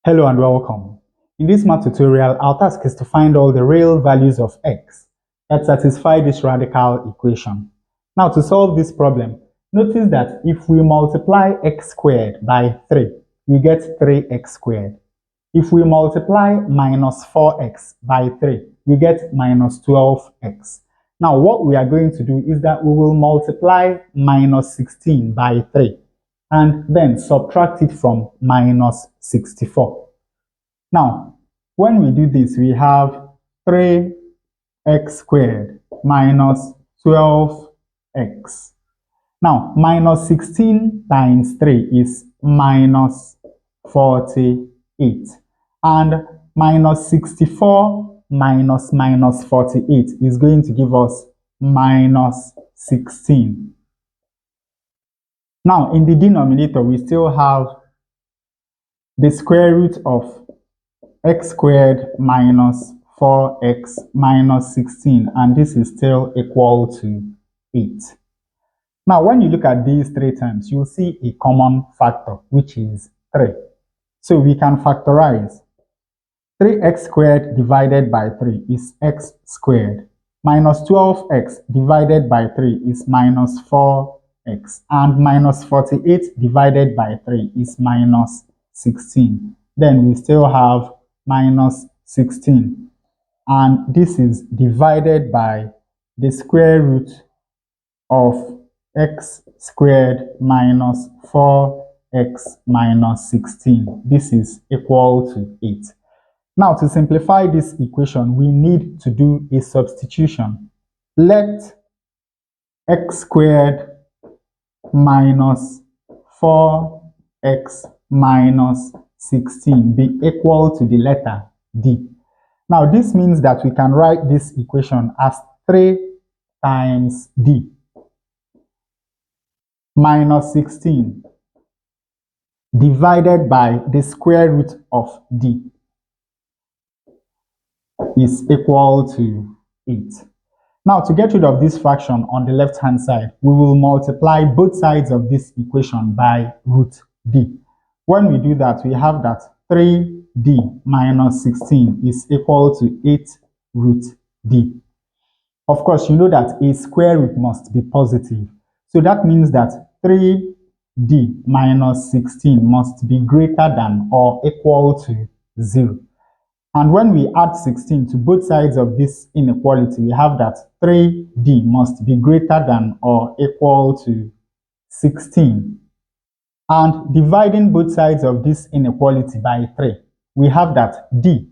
Hello and welcome. In this math tutorial, our task is to find all the real values of x that satisfy this radical equation. Now, to solve this problem, notice that if we multiply x squared by 3, we get 3x squared. If we multiply minus 4x by 3, we get minus 12x. Now, what we are going to do is that we will multiply minus 16 by 3 and then subtract it from minus 64. Now, when we do this, we have 3x squared minus 12x. Now, minus 16 times 3 is minus 48. And minus 64 minus minus 48 is going to give us minus 16. Now, in the denominator, we still have the square root of x squared minus 4x minus 16, and this is still equal to 8. Now, when you look at these three terms, you'll see a common factor, which is 3. So we can factorize. 3x squared divided by 3 is x squared. Minus 12x divided by 3 is minus 4x. And minus 48 divided by 3 is minus 16. Then we still have minus 16. And this is divided by the square root of x squared minus 4x minus 16. This is equal to 8. Now, to simplify this equation, we need to do a substitution. Let x squared minus 4x minus 16 be equal to the letter d. Now, this means that we can write this equation as 3 times d minus 16 divided by the square root of d is equal to 8. Now, to get rid of this fraction on the left-hand side, we will multiply both sides of this equation by root d. When we do that, we have that 3d minus 16 is equal to 8 root d. Of course, you know that a square root must be positive. So that means that 3d minus 16 must be greater than or equal to 0. And when we add 16 to both sides of this inequality, we have that 3d must be greater than or equal to 16. And dividing both sides of this inequality by 3, we have that d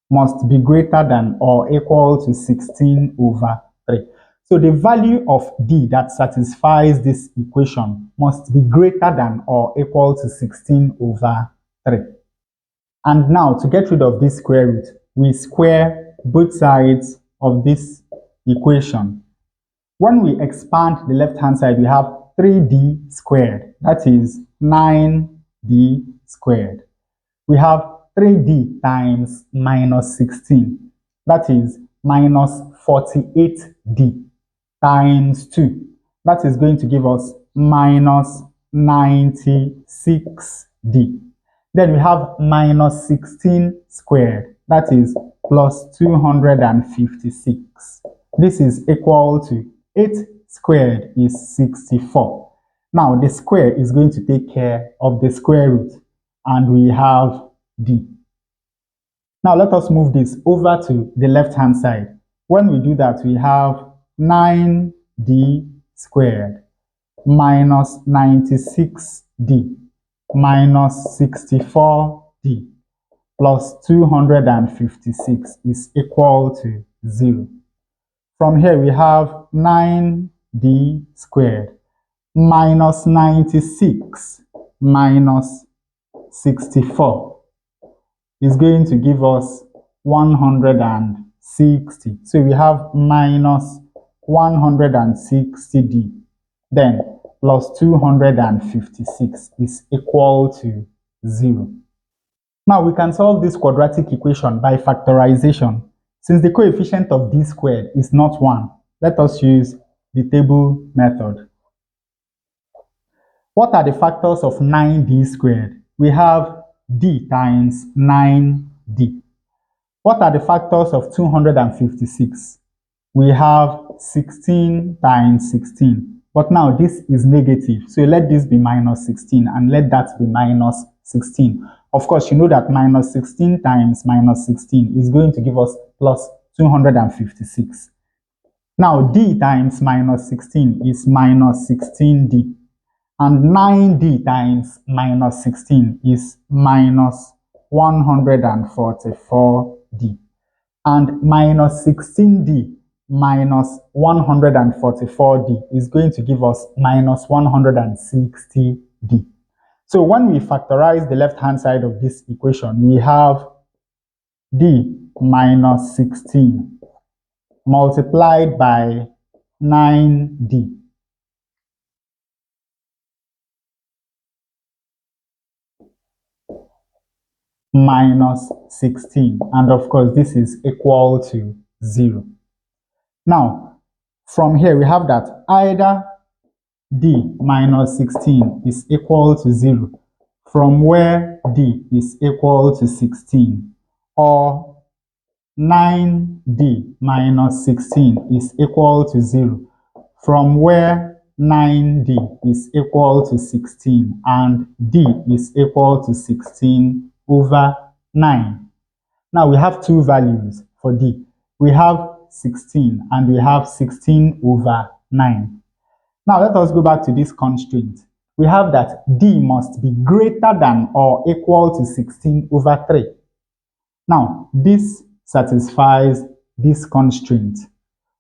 must be greater than or equal to 16 over 3. So the value of d that satisfies this equation must be greater than or equal to 16 over 3. And now, to get rid of this square root, we square both sides of this equation. When we expand the left-hand side, we have 3d squared. That is 9d squared. We have 3d times minus 16. That is minus 48d times 2. That is going to give us minus 96d. Then we have minus 16 squared. That is plus 256. This is equal to 8 squared is 64. Now, the square is going to take care of the square root, and we have d. Now, let us move this over to the left-hand side. When we do that, we have 9d squared minus 96d minus 64d plus 256 is equal to 0. From here, we have 9d squared minus 96 minus 64 is going to give us 160. So we have minus 160d. Then plus 256 is equal to 0. Now we can solve this quadratic equation by factorization. Since the coefficient of d squared is not 1, let us use the table method. What are the factors of 9d squared? We have d times 9d. What are the factors of 256? We have 16 times 16. But now this is negative. So let this be minus 16 and let that be minus 16. Of course, you know that minus 16 times minus 16 is going to give us plus 256. Now d times minus 16 is minus 16d. And 9d times minus 16 is minus 144d. And minus 16d minus 144d is going to give us minus 160d. So when we factorize the left-hand side of this equation, we have d minus 16 multiplied by 9d minus 16, and of course this is equal to 0. Now from here we have that either d minus 16 is equal to 0 from where d is equal to 16, or 9d minus 16 is equal to 0 from where 9d is equal to 16 and d is equal to 16 over 9. Now we have two values for d. We have 16 and we have 16 over 9. Now let us go back to this constraint. We have that d must be greater than or equal to 16 over 3. Now this satisfies this constraint,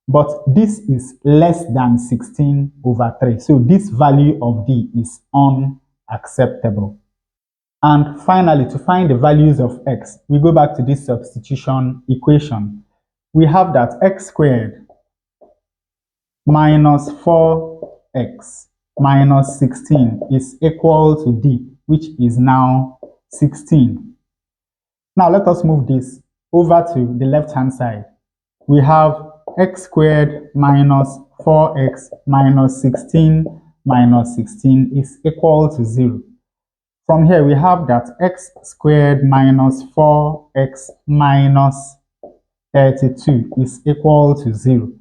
but this is less than 16 over 3. So this value of d is unacceptable. And finally, to find the values of x, we go back to this substitution equation. We have that x squared minus 4x minus 16 is equal to d, which is now 16. Now let us move this over to the left-hand side. We have x squared minus 4x minus 16 minus 16 is equal to 0. From here, we have that x squared minus 4x minus 32 is equal to 0.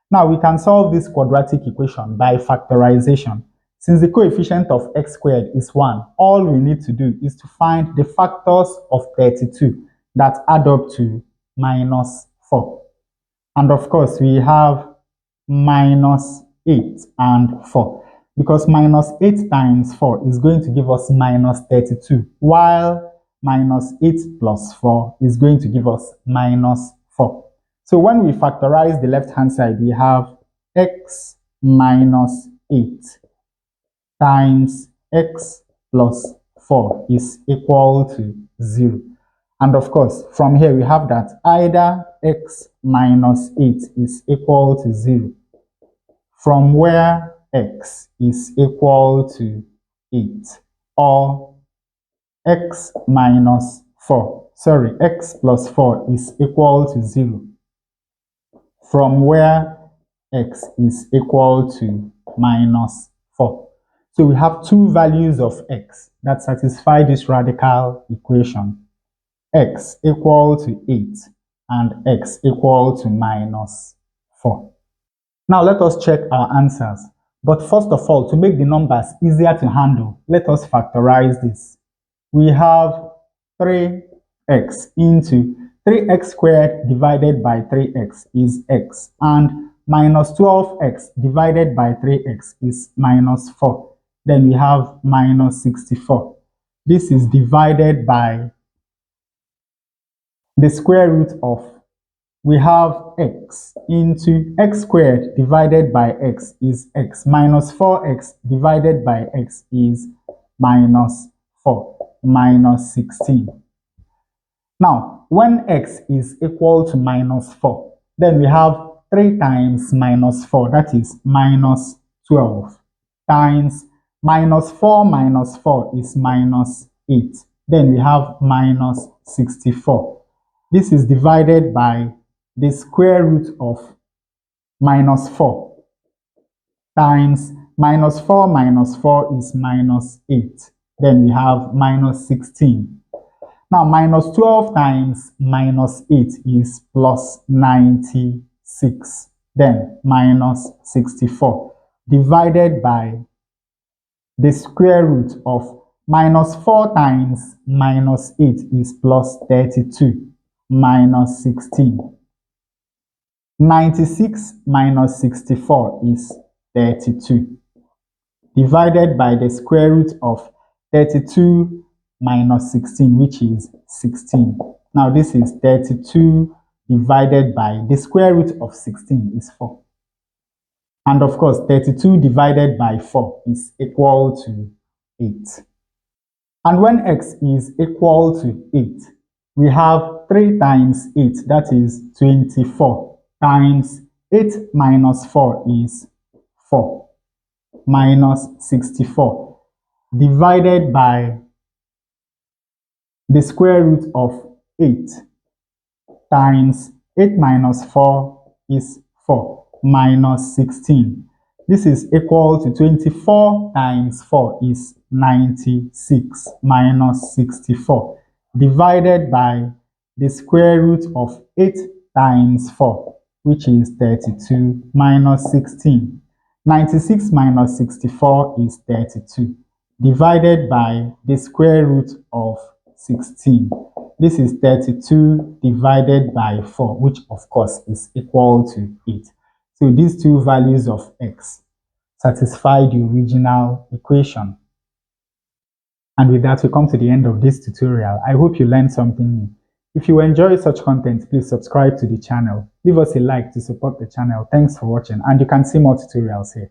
Now, we can solve this quadratic equation by factorization. Since the coefficient of x squared is 1, all we need to do is to find the factors of 32 that add up to minus 4. And of course, we have minus 8 and 4. Because minus 8 times 4 is going to give us minus 32, while minus 8 plus 4 is going to give us minus 4. So when we factorize the left-hand side, we have x minus 8 times x plus 4 is equal to 0. And of course, from here we have that either x minus 8 is equal to 0 from where x is equal to 8, or x minus 4, x plus 4 is equal to 0 from where x is equal to minus 4. So we have two values of x that satisfy this radical equation. X equal to 8 and x equal to minus 4. Now let us check our answers. But first of all, to make the numbers easier to handle, let us factorize this. We have 3x into 3x squared divided by 3x is x, and minus 12x divided by 3x is minus 4. Then we have minus 64. This is divided by the square root of, we have x into x squared divided by x is x, minus 4x divided by x is minus 4, minus 16. Now, when x is equal to minus 4, then we have 3 times minus 4, that is minus 12, times minus 4 is minus 8. Then we have minus 64. This is divided by the square root of minus 4 times minus 4 is minus 8. Then we have minus 16. Now, minus 12 times minus 8 is plus 96. Then minus 64 divided by the square root of minus 4 times minus 8 is plus 32 minus 16. 96 minus 64 is 32 divided by the square root of 32 minus 16, which is 16. Now this is 32 divided by the square root of 16 is 4. And of course, 32 divided by 4 is equal to 8. And when x is equal to 8, we have 3 times 8, that is 24, times 8 minus 4 is 4, minus 64, divided by the square root of 8, times 8 minus 4 is 4, minus 16. This is equal to 24 times 4 is 96 minus 64 divided by the square root of 8 times 4, which is 32 minus 16. 96 minus 64 is 32 divided by the square root of 16. This is 32 divided by 4, which of course is equal to 8. So these two values of x satisfy the original equation. And with that, we come to the end of this tutorial. I hope you learned something new. If you enjoy such content, please subscribe to the channel. Leave us a like to support the channel. Thanks for watching, and you can see more tutorials here.